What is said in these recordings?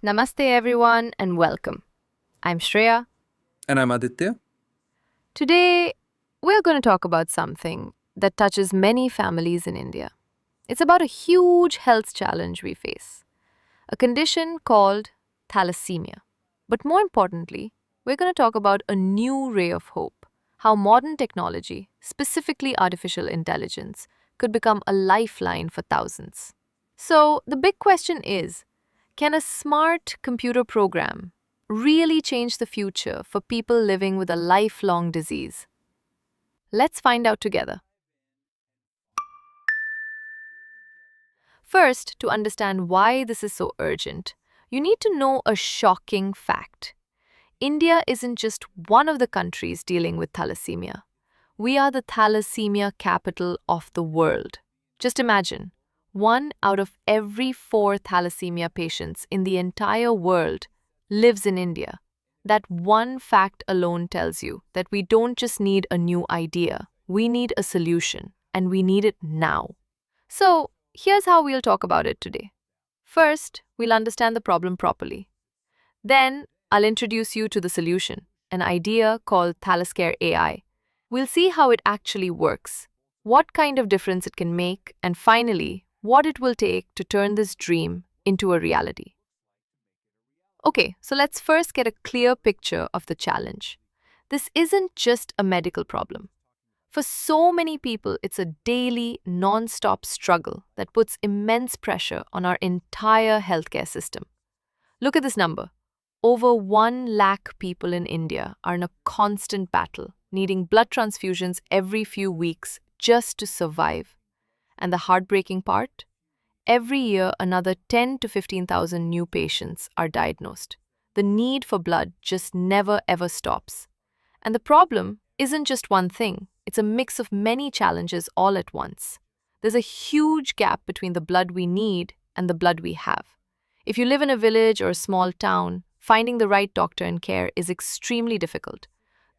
Namaste, everyone, and welcome. I'm Shreya. And I'm Aditya. Today, we're going to talk about something that touches many families in India. It's about a huge health challenge we face, a condition called thalassemia. But more importantly, we're going to talk about a new ray of hope, how modern technology, specifically artificial intelligence, could become a lifeline for thousands. So, the big question is, can a smart computer program really change the future for people living with a lifelong disease? Let's find out together. First, to understand why this is so urgent, you need to know a shocking fact. India isn't just one of the countries dealing with thalassemia. We are the thalassemia capital of the world. Just imagine, one out of every four thalassemia patients in the entire world lives in India. That one fact alone tells you that we don't just need a new idea, we need a solution, and we need it now. So, here's how we'll talk about it today. First, we'll understand the problem properly. Then, I'll introduce you to the solution, an idea called Thalasscare AI. We'll see how it actually works, what kind of difference it can make, and finally, what it will take to turn this dream into a reality. Okay, so let's first get a clear picture of the challenge. This isn't just a medical problem. For so many people, it's a daily, non stop struggle that puts immense pressure on our entire healthcare system. Look at this number. Over 1 lakh people in India are in a constant battle, needing blood transfusions every few weeks just to survive. And the heartbreaking part? Every year, another 10 to 15,000 new patients are diagnosed. The need for blood just never ever stops. And the problem isn't just one thing, it's a mix of many challenges all at once. There's a huge gap between the blood we need and the blood we have. If you live in a village or a small town, finding the right doctor and care is extremely difficult.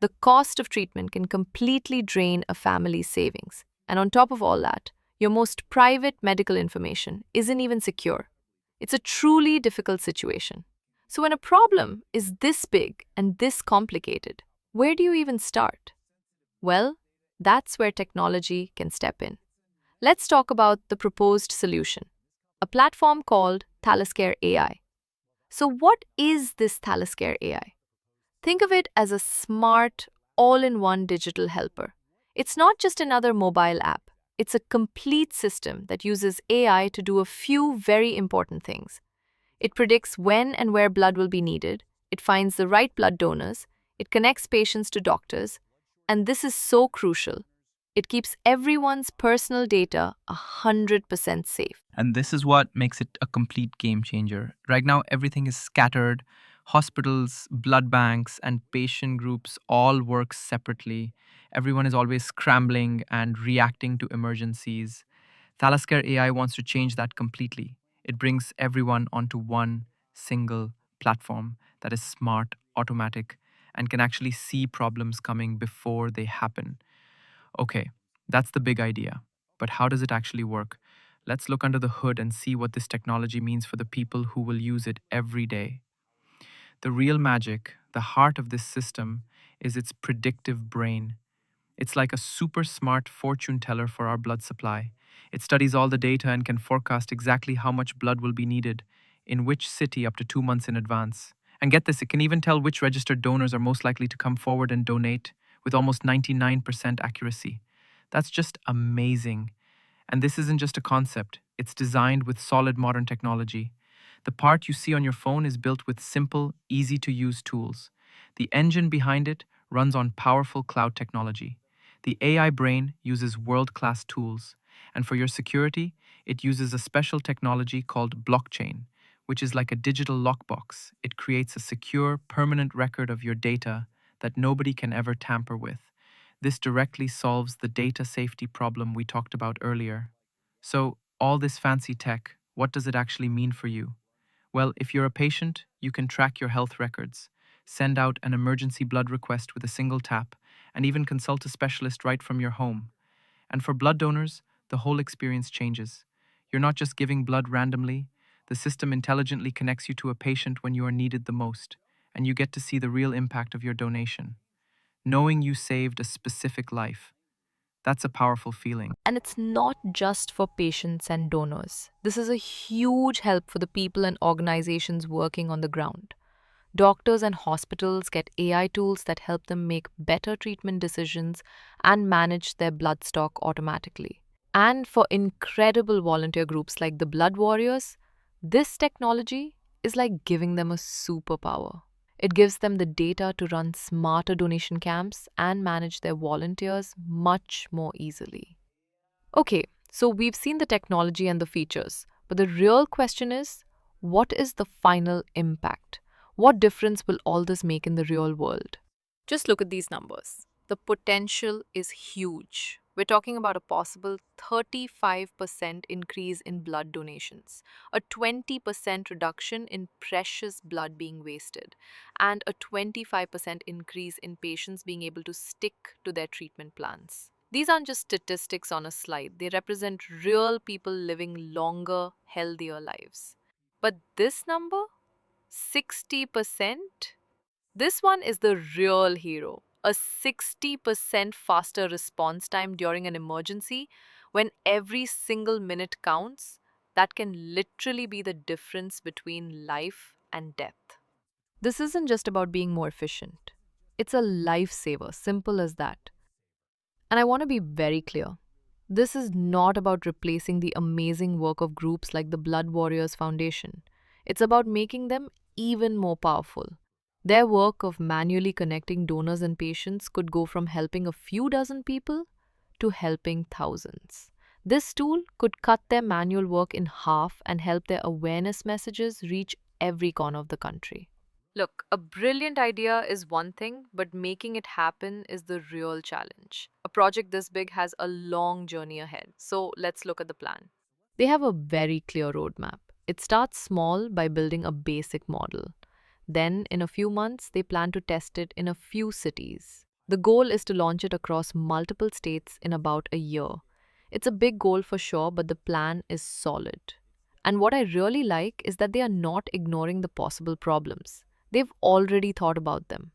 The cost of treatment can completely drain a family's savings. And on top of all that, your most private medical information isn't even secure. It's a truly difficult situation. So, when a problem is this big and this complicated, where do you even start? Well, that's where technology can step in. Let's talk about the proposed solution, a platform called Thalasscare AI. So, what is this Thalasscare AI? Think of it as a smart, all in one digital helper. It's not just another mobile app, it's a complete system that uses AI to do a few very important things. It predicts when and where blood will be needed, it finds the right blood donors, it connects patients to doctors, and this is so crucial. It keeps everyone's personal data 100% safe. And this is what makes it a complete game changer. Right now, everything is scattered. Hospitals, blood banks, and patient groups all work separately. Everyone is always scrambling and reacting to emergencies. Thalasscare AI wants to change that completely. It brings everyone onto one single platform that is smart, automatic, and can actually see problems coming before they happen. Okay, that's the big idea. But how does it actually work? Let's look under the hood and see what this technology means for the people who will use it every day. The real magic, the heart of this system, is its predictive brain. It's like a super smart fortune teller for our blood supply. It studies all the data and can forecast exactly how much blood will be needed, in which city up to 2 months in advance. And get this, it can even tell which registered donors are most likely to come forward and donate with almost 99% accuracy. That's just amazing. And this isn't just a concept, it's designed with solid modern technology. The part you see on your phone is built with simple, easy to use tools. The engine behind it runs on powerful cloud technology. The AI brain uses world class tools. And for your security, it uses a special technology called blockchain, which is like a digital lockbox. It creates a secure, permanent record of your data that nobody can ever tamper with. This directly solves the data safety problem we talked about earlier. So, all this fancy tech, what does it actually mean for you? Well, if you're a patient, you can track your health records, send out an emergency blood request with a single tap, and even consult a specialist right from your home. And for blood donors, the whole experience changes. You're not just giving blood randomly, The system intelligently connects you to a patient when you are needed the most, and you get to see the real impact of your donation, knowing you saved a specific life. That's a powerful feeling. And it's not just for patients and donors. This is a huge help for the people and organizations working on the ground. Doctors and hospitals get AI tools that help them make better treatment decisions and manage their blood stock automatically. And for incredible volunteer groups like the Blood Warriors, this technology is like giving them a superpower. It gives them the data to run smarter donation camps and manage their volunteers much more easily. Okay, so we've seen the technology and the features, but the real question is, what is the final impact? What difference will all this make in the real world? Just look at these numbers. The potential is huge. We're talking about a possible 35% increase in blood donations, a 20% reduction in precious blood being wasted, and a 25% increase in patients being able to stick to their treatment plans. These aren't just statistics on a slide, they represent real people living longer, healthier lives. But this number, 60%? This one is the real hero. A 60% faster response time during an emergency when every single minute counts, that can literally be the difference between life and death. This isn't just about being more efficient. It's a lifesaver, simple as that. And I want to be very clear. This is not about replacing the amazing work of groups like the Blood Warriors Foundation. It's about making them even more powerful. Their work of manually connecting donors and patients could go from helping a few dozen people to helping thousands. This tool could cut their manual work in half and help their awareness messages reach every corner of the country. Look, a brilliant idea is one thing, but making it happen is the real challenge. A project this big has a long journey ahead, so let's look at the plan. They have a very clear roadmap. It starts small by building a basic model. Then, in a few months, they plan to test it in a few cities. The goal is to launch it across multiple states in about a year. It's a big goal for sure, but the plan is solid. And what I really like is that they are not ignoring the possible problems. They've already thought about them.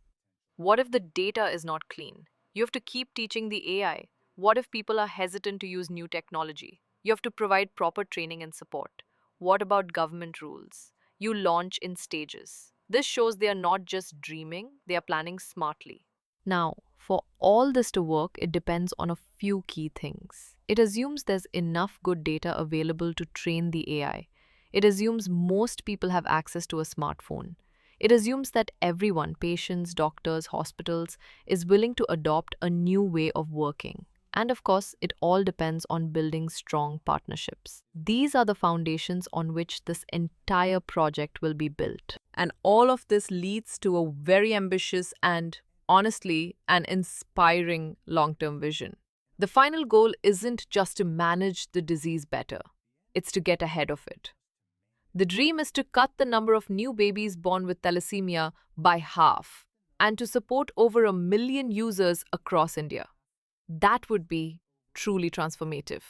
What if the data is not clean? You have to keep teaching the AI. What if people are hesitant to use new technology? You have to provide proper training and support. What about government rules? You launch in stages. This shows they are not just dreaming, they are planning smartly. Now, for all this to work, it depends on a few key things. It assumes there's enough good data available to train the AI. It assumes most people have access to a smartphone. It assumes that everyone, patients, doctors, hospitals, is willing to adopt a new way of working. And of course, it all depends on building strong partnerships. These are the foundations on which this entire project will be built. And all of this leads to a very ambitious and, honestly, an inspiring long term vision. The final goal isn't just to manage the disease better, it's to get ahead of it. The dream is to cut the number of new babies born with thalassemia by half and to support over 1 million users across India. That would be truly transformative.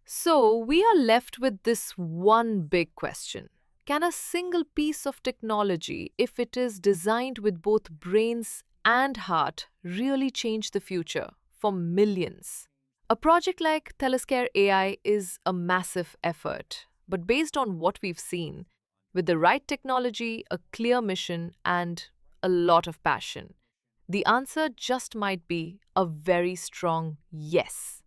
So, we are left with this one big question. Can a single piece of technology, if it is designed with both brains and heart, really change the future for millions? A project like Thalasscare AI is a massive effort, but based on what we've seen, with the right technology, a clear mission, and a lot of passion, the answer just might be a very strong yes.